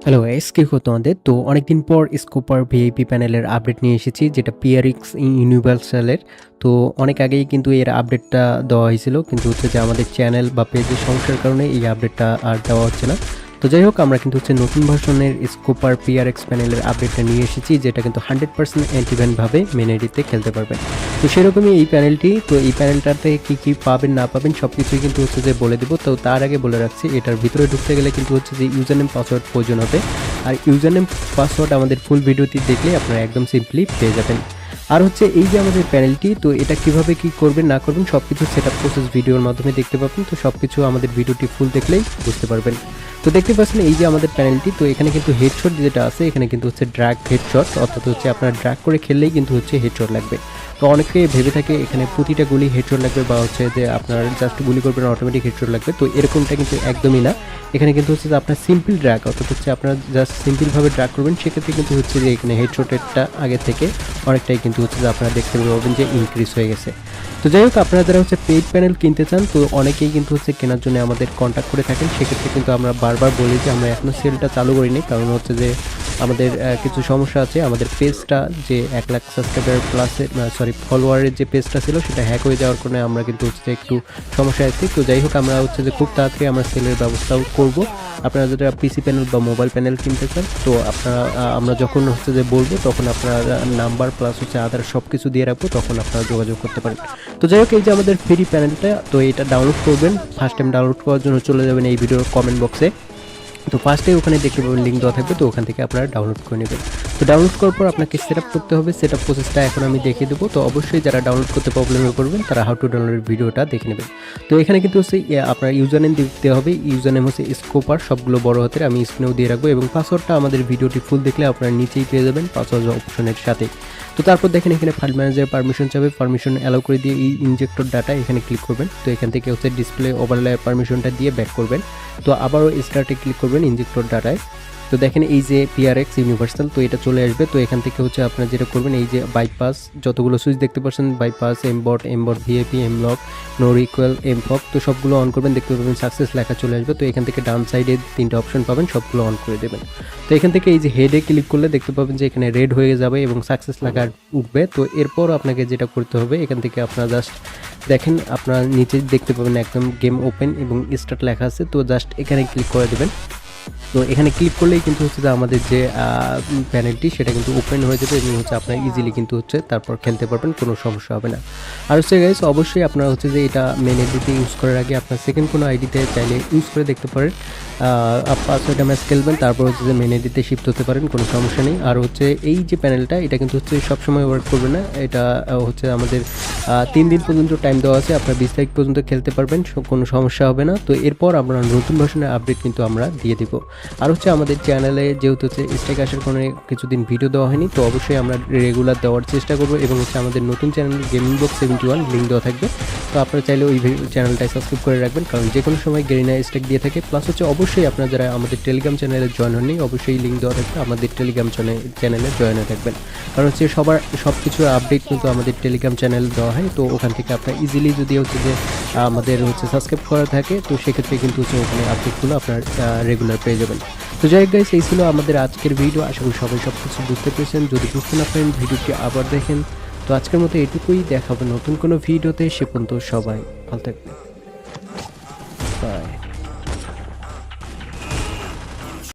Hello guys, কি হতো তোমাদের? তো অনেকদিন পর স্কোপার ভিআইপি প্যানেলের আপডেট নিয়ে এসেছি, যেটা পিআরএক্স ইউনিভার্সালের। তো অনেক আগেই কিন্তু এর আপডেটটা দেওয়া হয়েছিল, কিন্তু হচ্ছে যে আমাদের চ্যানেল বা পেজের সমস্যার কারণে এই আপডেটটা আর দেওয়া হচ্ছে না। তো যাই হোক, আমরা কিন্তু হচ্ছে নতুন ভার্সনের স্কোপার পিআরএক্স প্যানেলের আপডেটটা নিয়ে এসেছি, যেটা কিন্তু 100% অ্যান্টিভ্যানভাবে মেন আইডিতে খেলতে পারবেন। তো সেরকমই এই প্যানেলটি, তো এই প্যানেলটাতে কী কী পাবেন না পাবেন সব কিছুই কিন্তু হচ্ছে যে বলে দেবো। তো তার আগে বলে রাখছি, এটার ভিতরে ঢুকতে গেলে কিন্তু হচ্ছে যে ইউজার নেম পাসওয়ার্ড প্রয়োজন হবে। আর ইউজার নেম পাসওয়ার্ড আমাদের ফুল ভিডিওটি দেখলে আপনারা একদম সিম্পলি পেয়ে যাবেন। আর হচ্ছে এই যে আমাদের প্যানেলটি, তো এটা কিভাবে কি করবেন না করবেন সব কিছু সেটআপ প্রসেস ভিডিওর মাধ্যমে দেখতে পাবেন। তো সব কিছু আমাদের ভিডিওটি ফুল দেখলেই বুঝতে পারবেন। তো দেখতে পাচ্ছেন এই যে আমাদের প্যানেলটি, তো এখানে কিন্তু হেডশট যেটা আছে, এখানে কিন্তু হচ্ছে ড্র্যাগ হেডশট, অর্থাৎ হচ্ছে আপনার ড্র্যাগ করে খেললেই কিন্তু হচ্ছে হেডশট লাগবে। তো অনেকে ভেবে থাকে এখানে প্রতিটা গুলি হেডশট লাগবে, বা হচ্ছে যে আপনার জাস্ট গুলি করবেন অটোমেটিক হেডশট লাগবে। তো এরকমটা কিন্তু একদমই না। এখানে কিন্তু হচ্ছে যে আপনার সিম্পল ড্র্যাগ, অর্থাৎ হচ্ছে আপনার জাস্ট সিম্পলভাবে ড্র্যাগ করবেন, সেক্ষেত্রে কিন্তু হচ্ছে যে এখানে হেডশটেরটা আগে থেকে অনেকটাই কিন্তু হচ্ছে যে আপনারা দেখতে পাবেন যে ইনক্রিজ হয়ে গেছে। তো যাই হোক, আপনারা যারা হচ্ছে পেইড প্যানেল কিনতে চান, তো অনেকেই কিন্তু হচ্ছে কেনার জন্য আমাদের কন্ট্যাক্ট করে থাকেন। সেক্ষেত্রে কিন্তু আমরা বারবার বলি যে আমরা এখনও সেলটা চালু করিনি, কারণ হচ্ছে যে আমাদের কিছু সমস্যা আছে। আমাদের পেজটা যে 1 লাখ সাবস্ক্রাইবার প্লাসের ফলোয়ারের যে পেজটা ছিল, সেটা হ্যাক হয়ে যাওয়ার কারণে আমরা কিন্তু হচ্ছে যে একটু সমস্যায় আছি। তো যাই হোক, আমরা হচ্ছে যে খুব তাড়াতাড়ি আমরা সেলের ব্যবস্থাও করব। আপনারা যারা পিসি প্যানেল বা মোবাইল প্যানেল কিনতে চান, তো আপনারা আমরা যখন হচ্ছে যে বলবো, তখন আপনারা নাম্বার প্লাস হচ্ছে আধার সব কিছু দিয়ে রাখবো, তখন আপনারা যোগাযোগ করতে পারেন। তো যাই হোক, এই যে আমাদের ফ্রি প্যানেলটা, তো এটা ডাউনলোড করবেন। ফার্স্ট টাইম ডাউনলোড করার জন্য চলে যাবেন এই ভিডিওর কমেন্ট বক্সে। তো ফার্স্টে ওখানে দেখতে পাবেন লিঙ্ক দেওয়া থাকবে, তো ওখান থেকে আপনারা ডাউনলোড করে নেবেন। তো ডাউনলোড করার পর আপনাকে সেটআপ করতে হবে। সেটআপ প্রসেসটা এখন আমি দেখিয়ে দেবো। তো অবশ্যই যারা ডাউনলোড করতে প্রবলেমে পড়বেন, তারা হাউ টু ডাউনলোড ভিডিওটা দেখে নেবেন। তো এখানে কিন্তু হচ্ছে আপনার ইউজার নেম দিতে হবে। ইউজার নেম হচ্ছে স্কোপার, সবগুলো বড় হাতের, আমি স্ক্রিনেও দিয়ে রাখবো। এবং পাসওয়ার্ডটা আমাদের ভিডিওটি ফুল দেখলে আপনারা নিচেই পেয়ে যাবেন পাসওয়ার্ড অপশনের সাথে। তো তারপর দেখেন এখানে ফাইল ম্যানেজার পারমিশন চাবে, পারমিশন অ্যালাউ করে দিয়ে এই ইনজেক্টর ডাটা এখানে ক্লিক করবেন। তো এখান থেকে হচ্ছে ডিসপ্লে ওভারলে পারমিশনটা দিয়ে ব্যাক করবেন। তো আবারও স্টার্টে ক্লিক করবেন ইনজেক্টর ডাটায়। তো দেখেন এই যে পিআরএক্স ইউনিভার্সাল, তো এটা চলে আসবে। তো এখান থেকে হচ্ছে আপনারা যেটা করবেন, এই যে বাইপাস যতগুলো সুইচ দেখতে পাচ্ছেন, বাইপাস, এমবট ভিএপি, এমলক, নো রিকোয়েল, এমফক, তো সবগুলো অন করবেন। দেখতে পাবেন সাকসেস লেখা চলে আসবে। তো এখান থেকে ডান সাইডে 3টা অপশন পাবেন, সবগুলো অন করে দেবেন। তো এখান থেকে এই যে হেডে ক্লিক করলে দেখতে পাবেন যে এখানে রেড হয়ে যাবে এবং সাকসেস লেখা উঠবে। তো এরপর আপনাকে যেটা করতে হবে, এখান থেকে আপনারা জাস্ট দেখেন, আপনারা নিচে দেখতে পাবেন একদম গেম ওপেন এবং স্টার্ট লেখা আছে। তো জাস্ট এখানে ক্লিক করে দেবেন। তো এখানে ক্লিক করলেই কিন্তু হচ্ছে যে আমাদের যে প্যানেলটি, সেটা কিন্তু ওপেন হয়ে যাবে এবং হচ্ছে আপনারা ইজিলি কিন্তু হচ্ছে তারপর খেলতে পারবেন, কোনো সমস্যা হবে না। আর হচ্ছে গাইস, অবশ্যই আপনারা হচ্ছে যে এটা মেন আইডিতে ইউজ করার আগে আপনার সেকেন্ড কোনো আইডিতে চাইলে ইউজ করে দেখতে পারেন। পাসওয়ার্ড ম্যাচ খেলবেন, তারপর হচ্ছে যে মেন আইডিতে শিফট হতে পারেন, কোনো সমস্যা নেই। আর হচ্ছে এই যে প্যানেলটা, এটা কিন্তু হচ্ছে সবসময় ওয়ার্ক করবে না। এটা হচ্ছে আমাদের 3 দিন পর্যন্ত টাইম দেওয়া আছে। আপনার 20 তারিখ পর্যন্ত খেলতে পারবেন, কোনো সমস্যা হবে না। তো এরপর আমরা নতুন ভার্সনের আপডেট কিন্তু আমরা দিয়ে দিব। আর হচ্ছে আমাদের চ্যানেলে যেহেতু হচ্ছে স্ট্রাইক আসার কারণে কিছুদিন ভিডিও দেওয়া হয়নি, তো অবশ্যই আমরা রেগুলার দেওয়ার চেষ্টা করবো। এবং হচ্ছে আমাদের নতুন চ্যানেল গেমিং বক্স 71 লিঙ্ক দেওয়া থাকবে। তো আপনারা চাইলে ওই চ্যানেলটাই সাবস্ক্রাইব করে রাখবেন, কারণ যে কোনো সময় গেরিনা স্ট্রাইক দিয়ে থাকে। প্লাস হচ্ছে অবশ্যই আপনারা যারা আমাদের টেলিগ্রাম চ্যানেলে জয়েন হননি, অবশ্যই লিঙ্ক দেওয়া থাকবে, আমাদের টেলিগ্রাম চ্যানেলে জয়েন হয়ে থাকবেন। কারণ হচ্ছে সব কিছুর আপডেট কিন্তু আমাদের টেলিগ্রাম চ্যানেল দেওয়া হয়। তো ওখান থেকে আপনারা ইজিলি যদি হচ্ছে যে আমাদের হচ্ছে সাবস্ক্রাইব করা থাকে, তো সেক্ষেত্রে কিন্তু হচ্ছে ওখানে আপডেটগুলো আপনার রেগুলার পেয়ে যাবেন। তো যাই হোক গাইস, এই ছিল আমাদের আজকের ভিডিও। আশা করি সবাই সব কিছু বুঝতে পেরেছেন। যদি বুঝতে না পারেন, ভিডিওটি আবার দেখেন। তো আজকের মতো এটুকুই, দেখা হবে নতুন কোনো ভিডিওতে। সে পর্যন্ত সবাই ভালো থাকবেন, বাই।